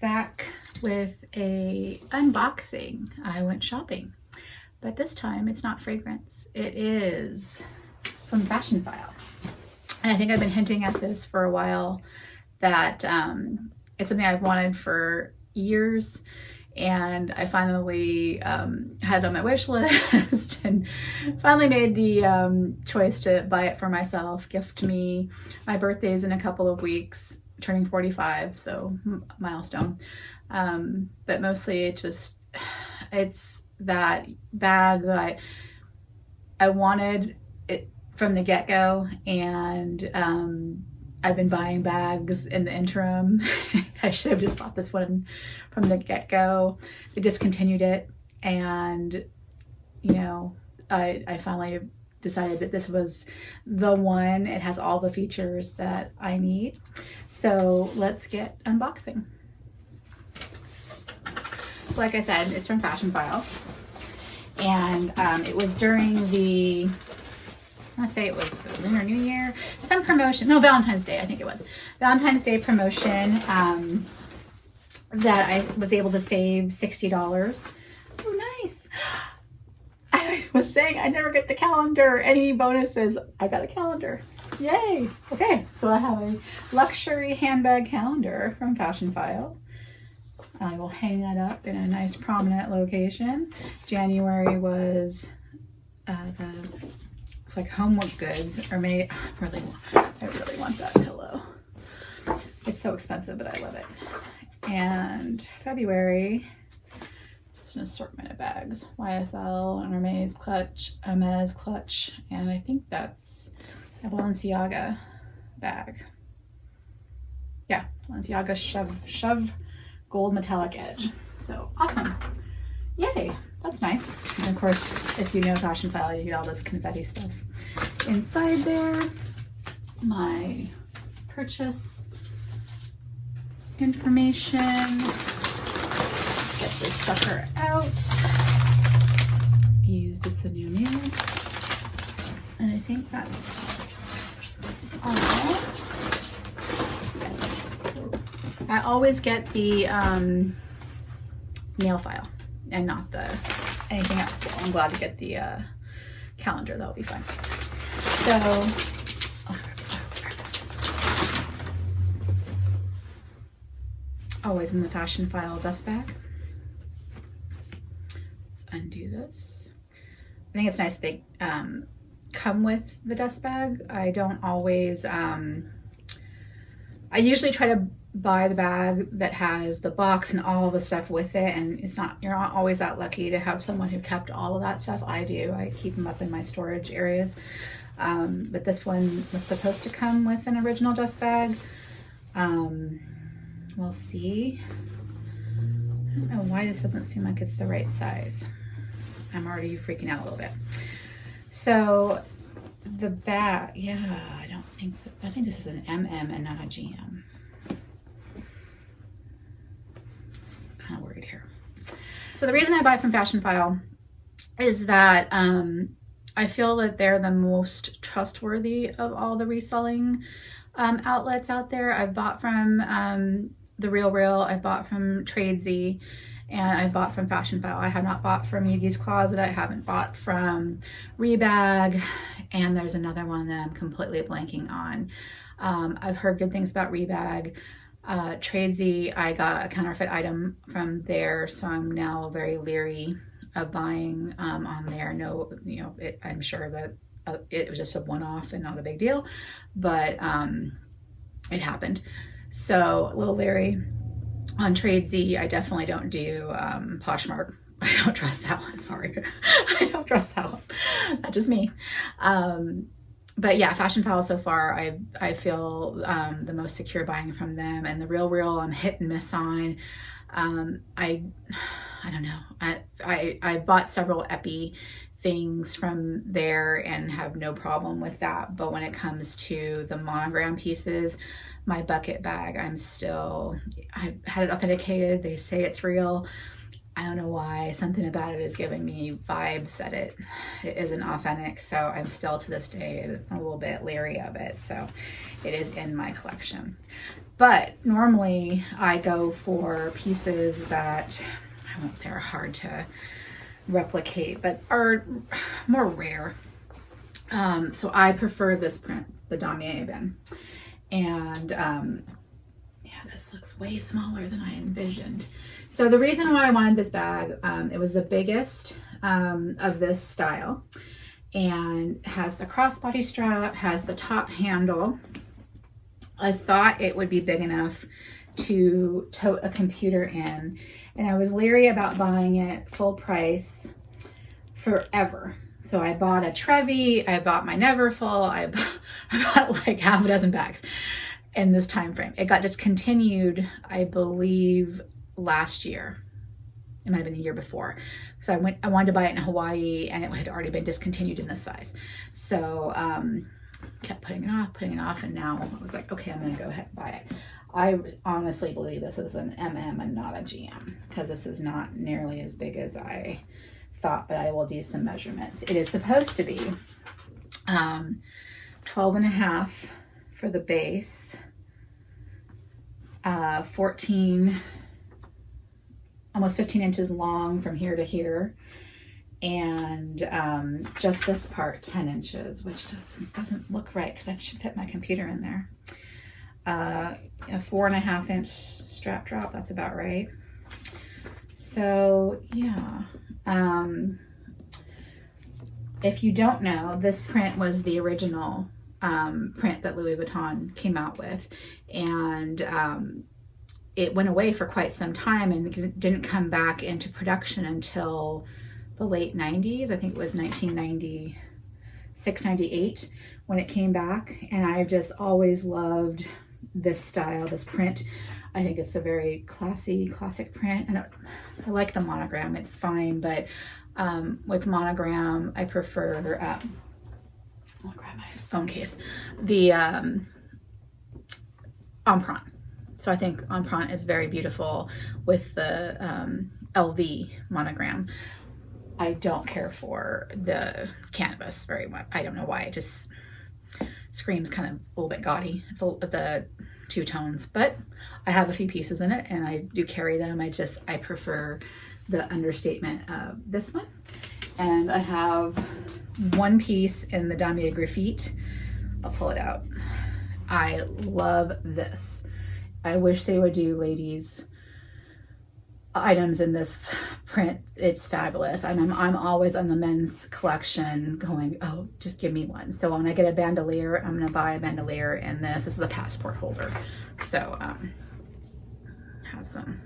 back with a unboxing. I went shopping, but this time it's not fragrance. It is from Fashionphile. And I think I've been hinting at this for a while, that it's something I've wanted for years, and I finally had it on my wish list and finally made the choice to buy it for myself, gift me. My birthday's in a couple of weeks, turning 45, so milestone. But mostly it's that bag that I wanted it from the get-go, and I've been buying bags in the interim. I should have just bought this one from the get-go. They discontinued it, and you know, I finally decided that this was the one. It has all the features that I need. So let's get unboxing. Like I said, it's from Fashionphile, and it was during the, I want to say it was the Lunar New Year, some promotion, no, Valentine's Day, I think it was. Valentine's Day promotion that I was able to save $60. Oh, nice. I was saying I never get the calendar. Any bonuses? I got a calendar. Yay. Okay, so I have a luxury handbag calendar from Fashionphile. I will hang that up in a nice prominent location. January was it's like Homework Goods, or May. I really want that pillow. It's so expensive, but I love it. And February, just an assortment of bags. YSL, and Hermes clutch, and I think that's a Balenciaga bag. Yeah, Balenciaga shove gold metallic edge. So awesome. Yay. That's nice. And of course, if you know Fashionphile, you get all this confetti stuff inside there. My purchase information. Get this sucker out. Used as the new. And I think that's all. Yes. I always get the nail file and not anything else. So I'm glad to get the calendar. That'll be fun. So, always in the Fashionphile dust bag. Let's undo this. I think it's nice that they come with the dust bag. I don't always, I usually try to buy the bag that has the box and all the stuff with it, and you're not always that lucky to have someone who kept all of that stuff. I do. I keep them up in my storage areas, but this one was supposed to come with an original dust bag. We'll see. I don't know why this doesn't seem like it's the right size. I'm already freaking out a little bit. So the bag, yeah, I think this is an MM and not a GM. Kind of worried here. So the reason I buy from Fashionphile is that I feel that they're the most trustworthy of all the reselling outlets out there. I've bought from The RealReal, I bought from Trevi, and I bought from Fashionphile. I have not bought from Yugi's Closet. I haven't bought from Rebag, and there's another one that I'm completely blanking on. I've heard good things about Rebag. Trevi, I got a counterfeit item from there, so I'm now very leery of buying on there. No, I'm sure that it was just a one-off and not a big deal, but it happened. So a little leery. On Trevi, I definitely don't do Poshmark. I don't trust that one, sorry. I don't trust that one. That's just me. But yeah, Fashionphile so far, I feel the most secure buying from them. And The RealReal, I'm hit and miss on. I don't know. I bought several Epi things from there and have no problem with that. But when it comes to the monogram pieces, my bucket bag, I've had it authenticated. They say it's real. I don't know why, something about it is giving me vibes that it isn't authentic. So I'm still to this day a little bit leery of it. So it is in my collection. But normally I go for pieces that I won't say are hard to replicate, but are more rare. So I prefer this print, the Damier bin. And yeah, this looks way smaller than I envisioned. So the reason why I wanted this bag, it was the biggest of this style, and has the crossbody strap, has the top handle. I thought it would be big enough to tote a computer in, and I was leery about buying it full price forever. So I bought a Trevi, I bought my Neverfull, I bought like half a dozen bags in this time frame. It got discontinued, I believe, last year. It might have been the year before. So I wanted to buy it in Hawaii, and it had already been discontinued in this size. So kept putting it off, and now I was like, okay, I'm gonna go ahead and buy it. I honestly believe this is an MM and not a GM, because this is not nearly as big as I thought, but I will do some measurements. It is supposed to be 12.5 for the base, 14, almost 15 inches long from here to here, and just this part 10 inches, which just doesn't look right because I should fit my computer in there. A 4.5 inch strap drop, that's about right. So yeah, if you don't know, this print was the original print that Louis Vuitton came out with, and it went away for quite some time and didn't come back into production until the late 90s. I think it was 1996, 98 when it came back, and I've just always loved this style, this print. I think it's a very classic print, and I like the monogram. It's fine, but with monogram, I prefer, I'll grab my phone case, the Empreinte. So I think Empreinte is very beautiful with the LV monogram. I don't care for the canvas very much. I don't know why. It just screams kind of a little bit gaudy. It's the two tones, but I have a few pieces in it and I do carry them. I prefer the understatement of this one. And I have one piece in the Damier Graphite. I'll pull it out. I love this. I wish they would do ladies items in this print. It's fabulous. I'm always on the men's collection going, oh, just give me one. So when I get a bandolier, I'm gonna buy a bandolier in this. This is a passport holder. So has some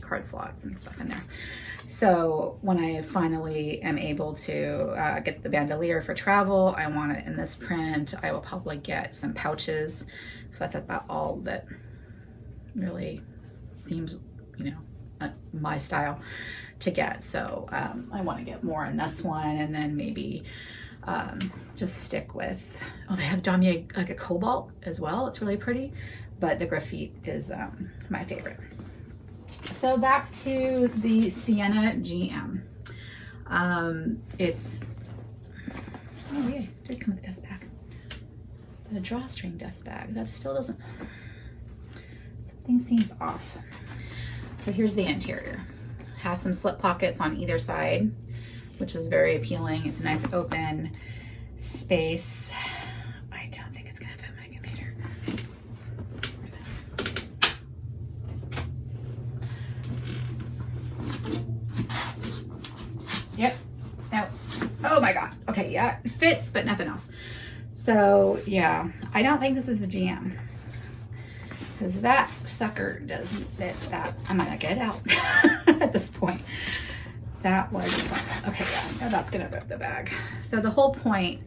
card slots and stuff in there. So when I finally am able to get the bandolier for travel, I want it in this print. I will probably get some pouches, because that's about all that really seems, you know, my style to get. So I want to get more in this one, and then maybe just stick with, oh, they have Damier like a cobalt as well. It's really pretty, but the graphite is my favorite. So back to the Siena GM. It's, oh yeah, it did come with a dust bag. The drawstring dust bag, that still doesn't, something seems off. So here's the interior. Has some slip pockets on either side, which is very appealing. It's a nice open space. I don't think it's gonna fit my computer. Yep, no, oh my God. Okay, yeah, it fits, but nothing else. So yeah, I don't think this is the GM, because that sucker doesn't fit that. I'm gonna get it out at this point. That was, okay, yeah, that's gonna rip the bag. So the whole point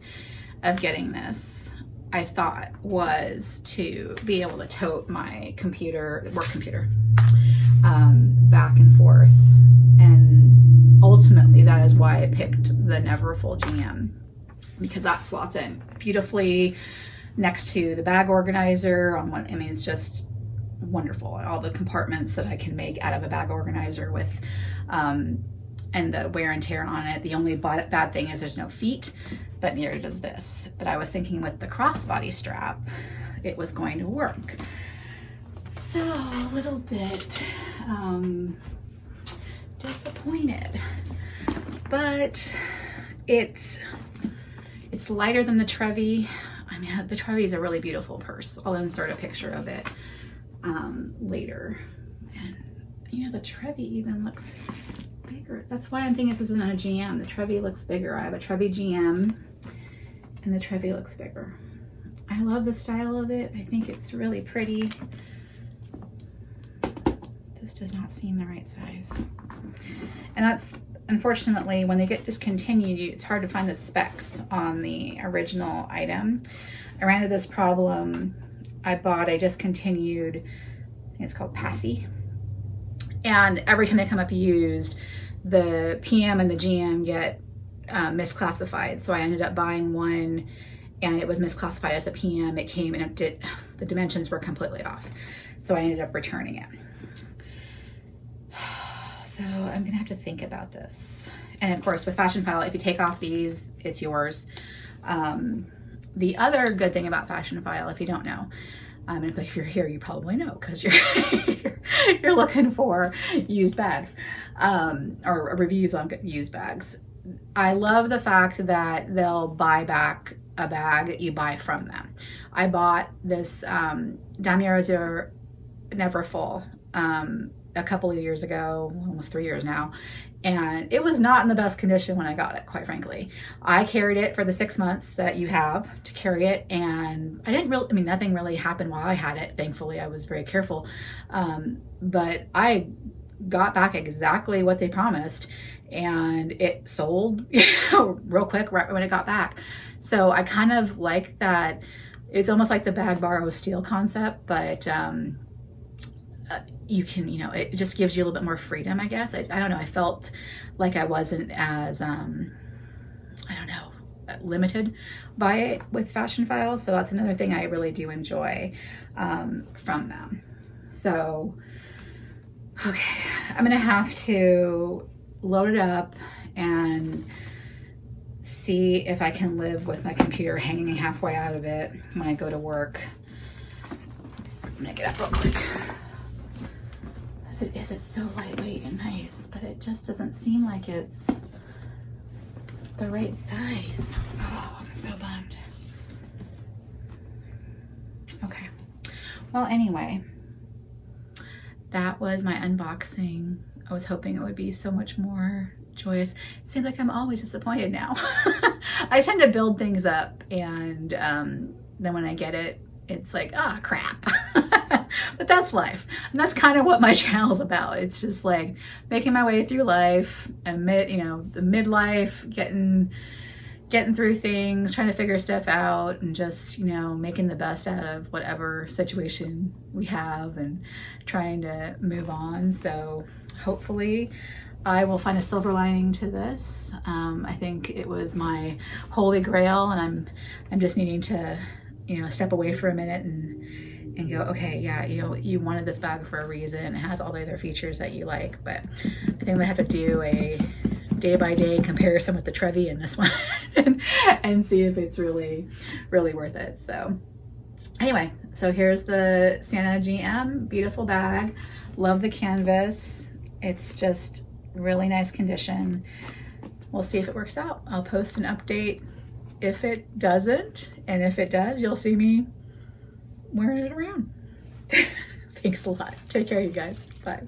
of getting this, I thought, was to be able to tote my computer, work computer, back and forth. And ultimately, that is why I picked the Neverfull GM, because that slots in beautifully next to the bag organizer on one. I mean, it's just wonderful. All the compartments that I can make out of a bag organizer with, and the wear and tear on it. The only bad thing is there's no feet, but neither does this. But I was thinking with the crossbody strap, it was going to work. So a little bit disappointed, but it's lighter than the Trevi. I mean, the Trevi is a really beautiful purse. I'll insert a picture of it later. And you know, the Trevi even looks bigger. That's why I'm thinking this isn't a GM. The Trevi looks bigger. I have a Trevi GM and the Trevi looks bigger. I love the style of it. I think it's really pretty. This does not seem the right size. And that's, unfortunately, when they get discontinued, it's hard to find the specs on the original item. I ran into this problem. I bought a discontinued, I think it's called Passy. And every time they come up used, the PM and the GM get misclassified. So I ended up buying one and it was misclassified as a PM. It came and the dimensions were completely off. So I ended up returning it. So I'm gonna have to think about this. And of course with Fashionphile, if you take off these, it's yours. The other good thing about Fashionphile, if you don't know, but if you're here, you probably know because you're looking for used bags or reviews on used bags. I love the fact that they'll buy back a bag that you buy from them. I bought this Damier Never Full a couple of years ago, almost 3 years now, and it was not in the best condition when I got it, quite frankly. I carried it for the 6 months that you have to carry it, and nothing really happened while I had it. Thankfully, I was very careful, but I got back exactly what they promised, and it sold real quick right when it got back. So I kind of like that. It's almost like the bag borrow steal concept, but you can, it just gives you a little bit more freedom, I guess. I don't know. I felt like I wasn't as, limited by it with Fashionphile. So that's another thing I really do enjoy from them. So, okay, I'm going to have to load it up and see if I can live with my computer hanging halfway out of it when I go to work. I'm going to get up real quick. It's so lightweight and nice, but it just doesn't seem like it's the right size. Oh, I'm so bummed. Okay. Well, anyway, that was my unboxing. I was hoping it would be so much more joyous. It seems like I'm always disappointed now. I tend to build things up and then when I get it, it's like, ah, crap. But that's life. And that's kind of what my channel's about. It's just like making my way through life and the midlife, getting through things, trying to figure stuff out and just, making the best out of whatever situation we have and trying to move on. So hopefully I will find a silver lining to this. I think it was my holy grail and I'm just needing to, step away for a minute and go, okay, yeah, you wanted this bag for a reason. It has all the other features that you like, but I think I'm gonna have to do a day-by-day comparison with the Trevi and this one and see if it's really, really worth it. So anyway, so here's the Siena GM, beautiful bag. Love the canvas. It's just really nice condition. We'll see if it works out. I'll post an update if it doesn't, and if it does, you'll see me wearing it around. Thanks a lot. Take care, you guys. Bye.